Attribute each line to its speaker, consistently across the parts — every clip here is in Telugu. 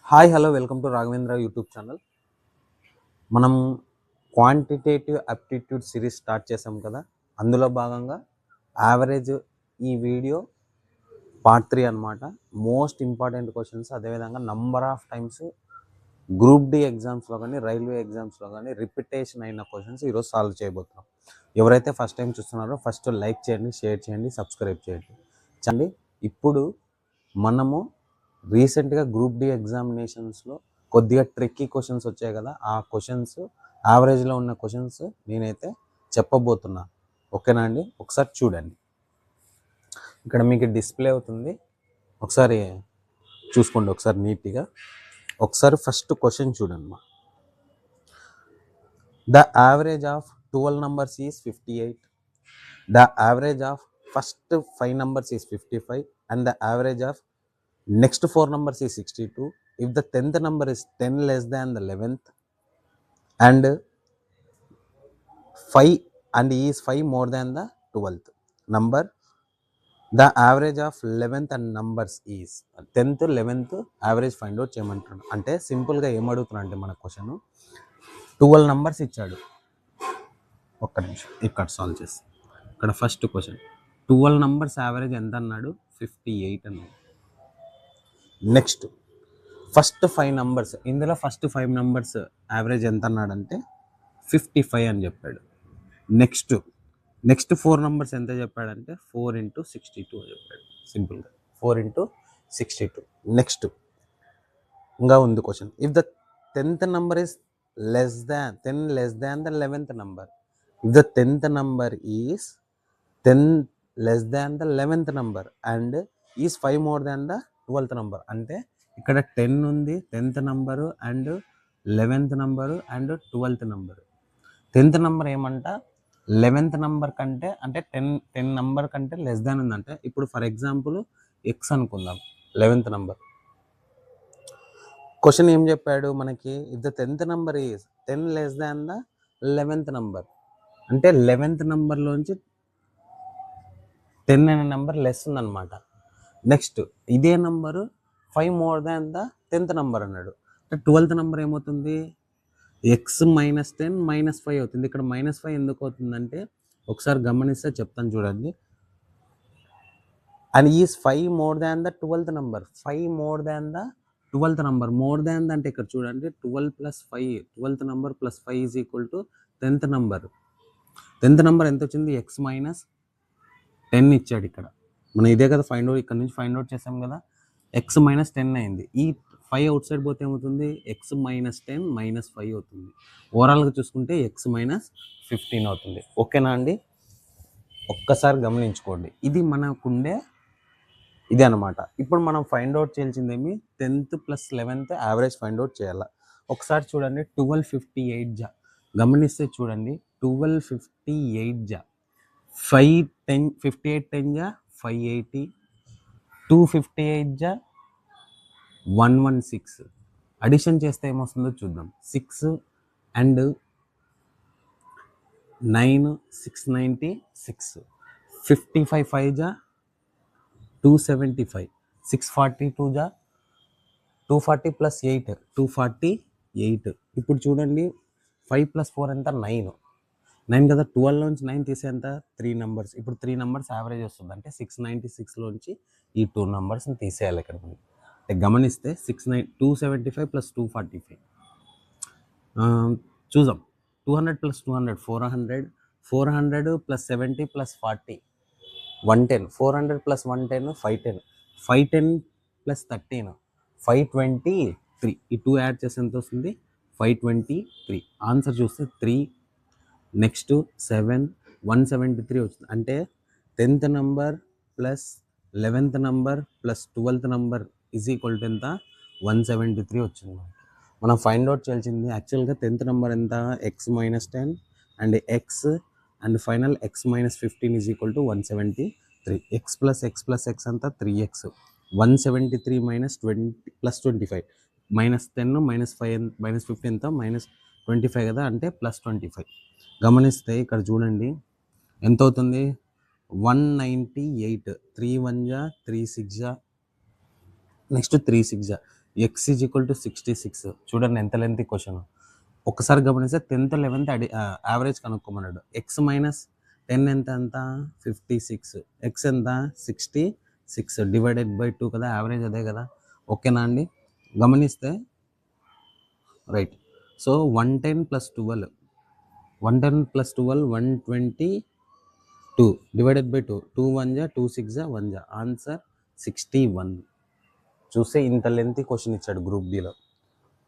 Speaker 1: Hi hello welcome to Raghavendra YouTube channel. మనం క్వాంటిటేటివ్ అప్టిట్యూడ్ సిరీస్ స్టార్ట్ చేసాం కదా, అందులో భాగంగా యావరేజ్ ఈ వీడియో పార్ట్ 3 అనమాట. మోస్ట్ ఇంపార్టెంట్ క్వశ్చన్స్, అదేవిధంగా number of times group D ఎగ్జామ్స్లో కానీ రైల్వే ఎగ్జామ్స్లో కానీ రిపిటేషన్ అయిన క్వశ్చన్స్ ఈరోజు సాల్వ్ చేయబోతున్నాం. ఎవరైతే ఫస్ట్ టైం చూస్తున్నారో ఫస్ట్ లైక్ చేయండి, షేర్ చేయండి, సబ్స్క్రైబ్ చేయండి. ఇప్పుడు మనము రీసెంట్గా గ్రూప్ డి ఎగ్జామినేషన్స్లో కొద్దిగా ట్రిక్కీ క్వశ్చన్స్ వచ్చాయి కదా, ఆ క్వశ్చన్స్ యావరేజ్లో ఉన్న క్వశ్చన్స్ నేనైతే చెప్పబోతున్నా. ఓకేనా అండి? ఒకసారి చూడండి, ఇక్కడ మీకు డిస్ప్లే అవుతుంది, ఒకసారి చూసుకోండి ఒకసారి నీట్గా. ఒకసారి ఫస్ట్ క్వశ్చన్ చూడండి. The average of 12 numbers is 58. The average of first 5 numbers is 55 and the average of next 4 numbers is 62. If the 10th number is 10 less than the 11th and 5 and is 5 more than the 12th number, the average of 11th and numbers is 10th 11th average find out చేయమంటాడు. అంటే సింపుల్గా ఏమడుగుతున్నా అంటే మన క్వశ్చన్ 12 numbers ఇచ్చాడు. ఒక్క నిమిషం ఇక్కడ సాల్వ్ చేసి, ఇక్కడ ఫస్ట్ క్వశ్చన్ 12 numbers యావరేజ్ ఎంత అన్నాడు? 58 అన్నాడు. నెక్స్ట్ ఫస్ట్ 5 numbers, ఇందులో ఫస్ట్ 5 numbers యావరేజ్ ఎంత అన్నాడంటే 55 అని చెప్పాడు. నెక్స్ట్ 4 numbers ఎంత చెప్పాడంటే 4 into 62 అని చెప్పాడు. సింపుల్గా 4 into 62. నెక్స్ట్ ఇంకా ఉంది question, if the 10th number is less than the 11th number, if the 10th number is 10 less than the 11th number and is 5 more than the 12th number, అంటే ఇక్కడ 10 ఉంది, 10th number and 11th number and 12th number. 10th number ఏమంట 11th నంబర్ కంటే, అంటే 10 నంబర్ కంటే లెస్ దాన్ ఉందంటే, ఇప్పుడు ఫర్ ఎగ్జాంపుల్ ఎక్స్ అనుకుందాం 11th నంబర్. క్వశ్చన్ ఏం చెప్పాడు మనకి? If the 10th number is 10 less than the 11th number, అంటే 11th నంబర్లోంచి 10 అనే నెంబర్ లెస్ ఉందన్నమాట. నెక్స్ట్ ఇదే number 5 more than the 10th number అన్నాడు. అంటే 12th నంబర్ ఏమవుతుంది? ఎక్స్ మైనస్ 10 మైనస్ 5 అవుతుంది. ఇక్కడ మైనస్ 5 ఎందుకు అవుతుందంటే ఒకసారి గమనిస్తే చెప్తాను చూడండి. And is 5 more than the 12th number, 5 more than the 12th number. More than అంటే ఇక్కడ చూడండి 12 plus 5, 12th number plus 5 is equal to 10th number. 10th number ఎంత వచ్చింది? ఎక్స్ మైనస్ 10 ఇచ్చాడు ఇక్కడ. మనం ఇదే కదా ఫైండ్ అవుట్, ఇక్కడ నుంచి ఫైండ్ అవుట్ చేసాం కదా, ఎక్స్ మైనస్ 10 అయింది. ఈ 5 అవుట్ సైడ్ పోతే ఏమవుతుంది? ఎక్స్ మైనస్ 10 మైనస్ 5 అవుతుంది. ఓవరాల్గా చూసుకుంటే ఎక్స్ మైనస్ 15 అవుతుంది. ఓకేనా అండి? ఒక్కసారి గమనించుకోండి, ఇది మనకుండే ఇది అనమాట. ఇప్పుడు మనం ఫైండ్ అవుట్ చేయాల్సిందేమి 10th plus 11th average find out చేయాలి. ఒకసారి చూడండి 1258 జా, గమనిస్తే చూడండి 1258 జా 5 10 58 10 జా 580, 258 జా 116. అడిషన్ చేస్తే ఏమొస్తుందో చూద్దాం. 6 అండ్ 9 696, 55 5 జా 275, 642 జా 240 ప్లస్ 8 248. ఇప్పుడు చూడండి 5 ప్లస్ 4 ఎంత? 9 కదా. 12 నుంచి 9 తీసే ఎంత? 3 numbers. ఇప్పుడు 3 numbers యావరేజ్ వస్తుంది, అంటే 696లోంచి ఈ 2 numbers తీసేయాలి ఇక్కడ. గమనిస్తే 275 ప్లస్ 245 చూద్దాం. 200 plus 200 400 plus 70 plus 40 110, 400 plus 110 510, 510 plus 13 523. ఈ 2 యాడ్ చేస్తే ఎంత వస్తుంది? 523. ఆన్సర్ చూస్తే 3, నెక్స్ట్ 7 173 వచ్చింది. అంటే 10th number plus 11th number plus 12th number is equal to ఎంత? 173 వచ్చింది మనకి. మనం ఫైండ్ అవుట్ చేయాల్సింది యాక్చువల్గా 10th నంబర్ ఎంత? X minus 10 and X and final X minus 15 is equal to 173. X plus X అంతా 3x, 173 minus 20 plus 25, minus 10 minus 5 minus 15 ఎంత? మైనస్ 25 కదా, అంటే ప్లస్ 25. గమనిస్తే ఇక్కడ చూడండి ఎంత అవుతుంది? 198. 3 1 జా 3 6 జా, నెక్స్ట్ 3 6 జా ఎక్స్ ఈజ్ ఈక్వల్ టు 66. చూడండి ఎంత లెంత్ క్వశ్చన్. ఒకసారి గమనిస్తే 10th 11th average కనుక్కోమన్నాడు. X minus 10 ఎంత 56, ఎక్స్ ఎంత 66 డివైడెడ్ బై 2 కదా, యావరేజ్ అదే కదా. ఓకేనా అండి, గమనిస్తే రైట్. సో 110 + 12, 122 డివైడెడ్ బై 2, 2 1 జా 2 6 జా 1 జా, ఆన్సర్ 61. చూస్తే ఇంత లెంత్ క్వశ్చన్ ఇచ్చాడు గ్రూప్ డిలో.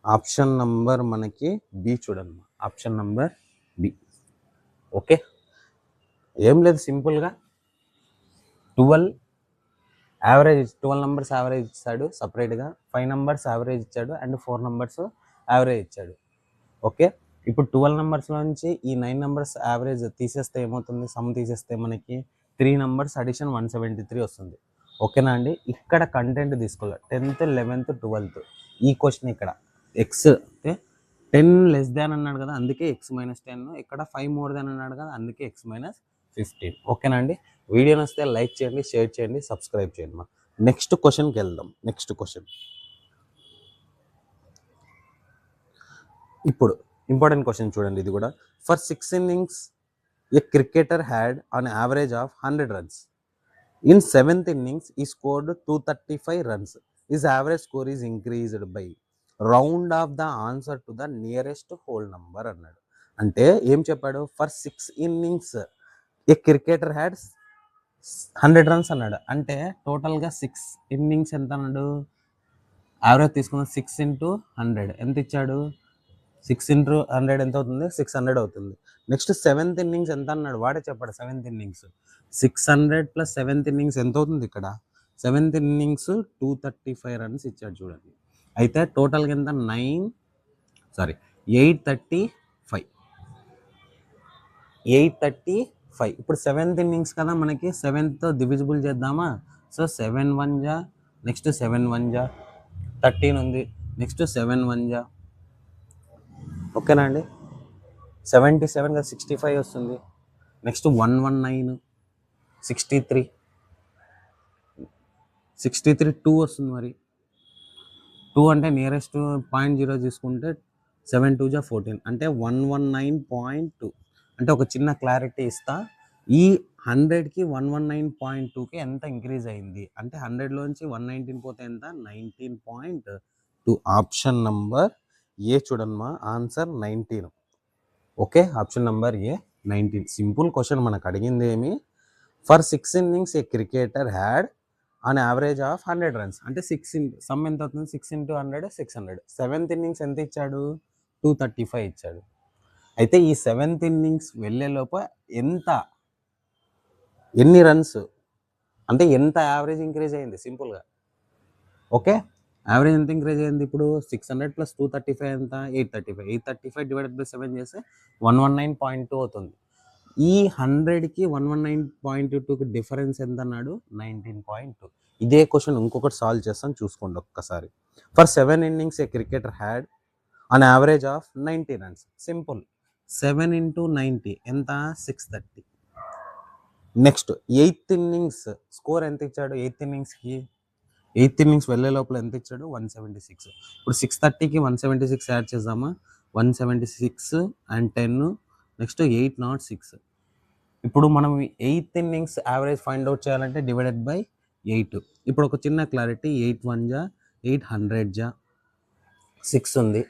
Speaker 1: ఆప్షన్ నంబర్ మనకి బి చూడండి, ఆప్షన్ నంబర్ బి. ఓకే, ఏం లేదు, సింపుల్గా 12 నెంబర్స్ యావరేజ్ ఇచ్చాడు సపరేట్గా, 5 నెంబర్స్ యావరేజ్ ఇచ్చాడు అండ్ 4 నెంబర్స్ యావరేజ్ ఇచ్చాడు. ఓకే, ఇప్పుడు 12 నెంబర్స్లో నుంచి ఈ 9 నెంబర్స్ యావరేజ్ తీసేస్తే ఏమవుతుంది, సమ్ తీసేస్తే మనకి 3 నెంబర్స్ అడిషన్ 173 వస్తుంది. ఓకేనా అండి, ఇక్కడ కంటెంట్ తీసుకోవాలి 10th 11th 12th. ఈ క్వశ్చన్ ఇక్కడ ఎక్స్ 10 లెస్ దాన్ అన్నాడు కదా, అందుకే ఎక్స్ మైనస్ 10. ఇక్కడ 5 మోర్ దాన్ అన్నాడు కదా, అందుకే ఎక్స్ మైనస్ 15. ఓకేనా అండి, వీడియో నచ్చితే లైక్ చేయండి, షేర్ చేయండి, సబ్స్క్రైబ్ చేయండి. నెక్స్ట్ క్వశ్చన్కి వెళ్దాం. నెక్స్ట్ క్వశ్చన్ ఇప్పుడు ఇంపార్టెంట్ క్వశ్చన్ చూడండి, ఇది కూడా. For 6 innings A cricketer had on average of 100 runs. In 7th innings he scored 235 runs. His average score is increased by round off the answer to the nearest whole number అన్నాడు. అంటే ఏం చెప్పాడు, for 6 innings A cricketer had 100 runs అన్నాడు. అంటే టోటల్గా 6 innings ఎంత అన్నాడు, యావరేజ్ తీసుకున్న 6 × 100 ఎంత ఇచ్చాడు, 6 × 100 ఎంత అవుతుంది, 600 అవుతుంది. నెక్స్ట్ 7th innings ఎంత అన్నాడు, వాడే చెప్పాడు. 7th innings 600 + 7th innings ఎంత అవుతుంది, ఇక్కడ 7th innings 235 runs ఇచ్చాడు చూడండి. అయితే టోటల్గా ఎంత 835. ఇప్పుడు 7th innings కదా, మనకి 7th డివిజిబుల్ చేద్దామా. సో 7 1 జా, నెక్స్ట్ 7 1 జా 13 ఉంది, నెక్స్ట్ 7 1 జా. ఓకేనా అండి, 77 కదా 65 వస్తుంది. నెక్స్ట్ 119 63 2 వస్తుంది. మరి 2 అంటే నియరెస్ట్ 0.0 తీసుకుంటే 7 2 జా 14, అంటే 119.2. అంటే ఒక చిన్న క్లారిటీ ఇస్తా, ఈ 100కి 119.2కి ఎంత ఇంక్రీజ్ అయింది అంటే 100లోంచి 119 పోతే ఎంత, 19.2. ఆప్షన్ నంబర్ ఏ చూడమ్మా, ఆన్సర్ 19. ఓకే, ఆప్షన్ నంబర్ ఏ 19. సింపుల్ క్వశ్చన్, మనకు అడిగింది ఏమి, for 6 innings A cricketer had on average of 100 runs. అంటే 6 సమ్ ఎంత అవుతుంది, 6 × 100 600. 7th innings ఎంత ఇచ్చాడు, 235 ఇచ్చాడు. అయితే ఈ 7th innings వెళ్ళే లోప ఎన్ని రన్స్ అంటే ఎంత యావరేజ్ ఇంక్రీజ్ అయింది సింపుల్గా. ఓకే, యావరేజ్ ఎంత ఇంక్రీజ్ అయింది, ఇప్పుడు 600 + 235 ఎంత, 835. 835 డివైడెడ్ బై 7 చేస్తే 119.2 అవుతుంది. ఈ 100కి 119.2కి డిఫరెన్స్ ఎంత అన్నాడు, 19.2. ఇదే క్వశ్చన్ ఇంకొకటి సాల్వ్ చేస్తాను, చూసుకోండి ఒక్కసారి. For 7 innings A cricketer had on average of 90 runs. Simple, 7 × 90 ఎంత, 630. నెక్స్ట్ 8th innings స్కోర్ ఎంత ఇచ్చాడు, 8th innings వెళ్ళే లోపల ఎంత ఇచ్చాడు, 176. ఇప్పుడు 630కి 176 యాడ్ చేద్దామా, 176 అండ్ 10, నెక్స్ట్ 806. ఇప్పుడు మనం 8th innings average find out చేయాలంటే డివైడెడ్ బై 8. ఇప్పుడు ఒక చిన్న క్లారిటీ, 8 1 జా 800 జా 6 ఉంది.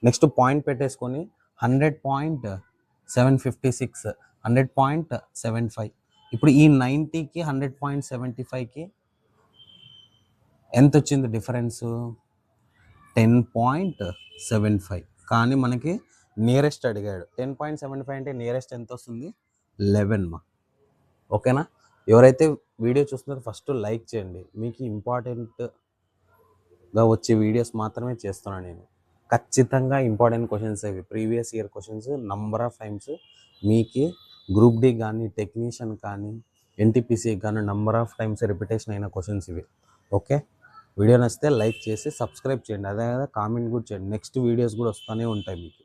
Speaker 1: నెక్స్ట్ పాయింట్ పెట్టేసుకొని 100.756, 100.75. ఇప్పుడు ఈ 90కి 100.75కి ఎంత వచ్చింది డిఫరెన్స్, 10.75. కానీ మనకి నియరెస్ట్ అడిగాడు. 10.75 అంటే నియరెస్ట్ ఎంత వస్తుంది, 11. ఓకేనా, ఎవరైతే వీడియో చూస్తున్నారో ఫస్ట్ లైక్ చేయండి. మీకు ఇంపార్టెంట్గా వచ్చే వీడియోస్ మాత్రమే చేస్తున్నాను నేను. ఖచ్చితంగా ఇంపార్టెంట్ క్వశ్చన్స్ ఇవి, previous year questions number of times మీకు గ్రూప్ డి కానీ టెక్నీషియన్ కానీ ఎన్టీపీసీ కానీ నంబర్ ఆఫ్ టైమ్స్ రిపిటేషన్ అయిన క్వశ్చన్స్ ఇవి. ఓకే, వీడియో నచ్చితే లైక్ చేసి సబ్స్క్రైబ్ చేయండి, అదే కదా కామెంట్ కూడా చేయండి. నెక్స్ట్ వీడియోస్ కూడా వస్తూనే ఉంటాయి మీకు.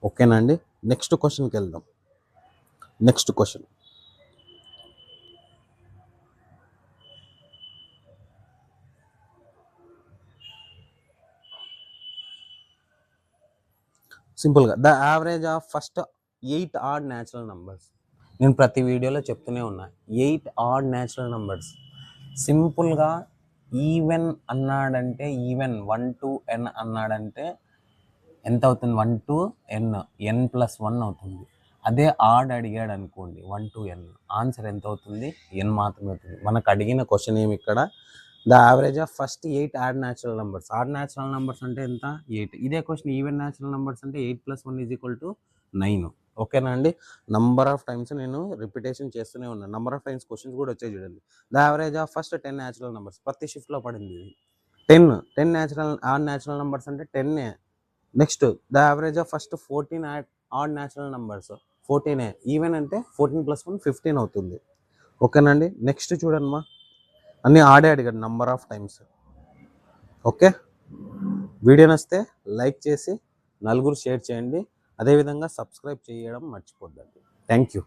Speaker 1: ఓకేనా అండి, నెక్స్ట్ క్వశ్చన్కి వెళ్దాం. నెక్స్ట్ క్వశ్చన్, సింపుల్గా the average of first 8 add natural numbers. నేను ప్రతి వీడియోలో చెప్తూనే ఉన్నా 8 ఆడ్ న్యాచురల్ నంబర్స్. సింపుల్గా ఈవెన్ అన్నాడంటే ఈవెన్ 1 to n అన్నాడంటే ఎంత అవుతుంది? 1 to n, n+1 అవుతుంది. అదే ఆడ్ అడిగాడు అనుకోండి 1 to n, ఆన్సర్ ఎంత అవుతుంది? n మాత్రమే అవుతుంది. మనకు అడిగిన క్వశ్చన్ ఏమి ఇక్కడ? The average of first 8 add natural numbers. Add natural numbers అంటే ఎంత? 8. ఇదే క్వశ్చన్ ఈవెన్ న్యాచురల్ నంబర్స్ అంటే 8+1 = 9. ఓకేనా అండి? నంబర్ ఆఫ్ టైమ్స్ నేను రిపిటేషన్ చేస్తూనే ఉన్నాను. నంబర్ ఆఫ్ టైమ్స్ క్వశ్చన్స్ కూడా వచ్చాయి చూడండి. The average of first 10 natural numbers. ప్రతి షిఫ్ట్లో పడింది 10 న్యాచురల్ ఆడ్ న్యాచురల్ నంబర్స్ అంటే 10. Next the average of first 14 add natural numbers. 14 even అంటే 14+1 15 అవుతుంది. ఓకేనండి? నెక్స్ట్ చూడమ్మా, అన్నీ ఆడే అడిగాడు number of times. Okay, video నచ్చితే లైక్ చేసి నలుగురు షేర్ చేయండి. అదేవిధంగా సబ్స్క్రైబ్ చేయడం మర్చిపోద్దండి. Thank you.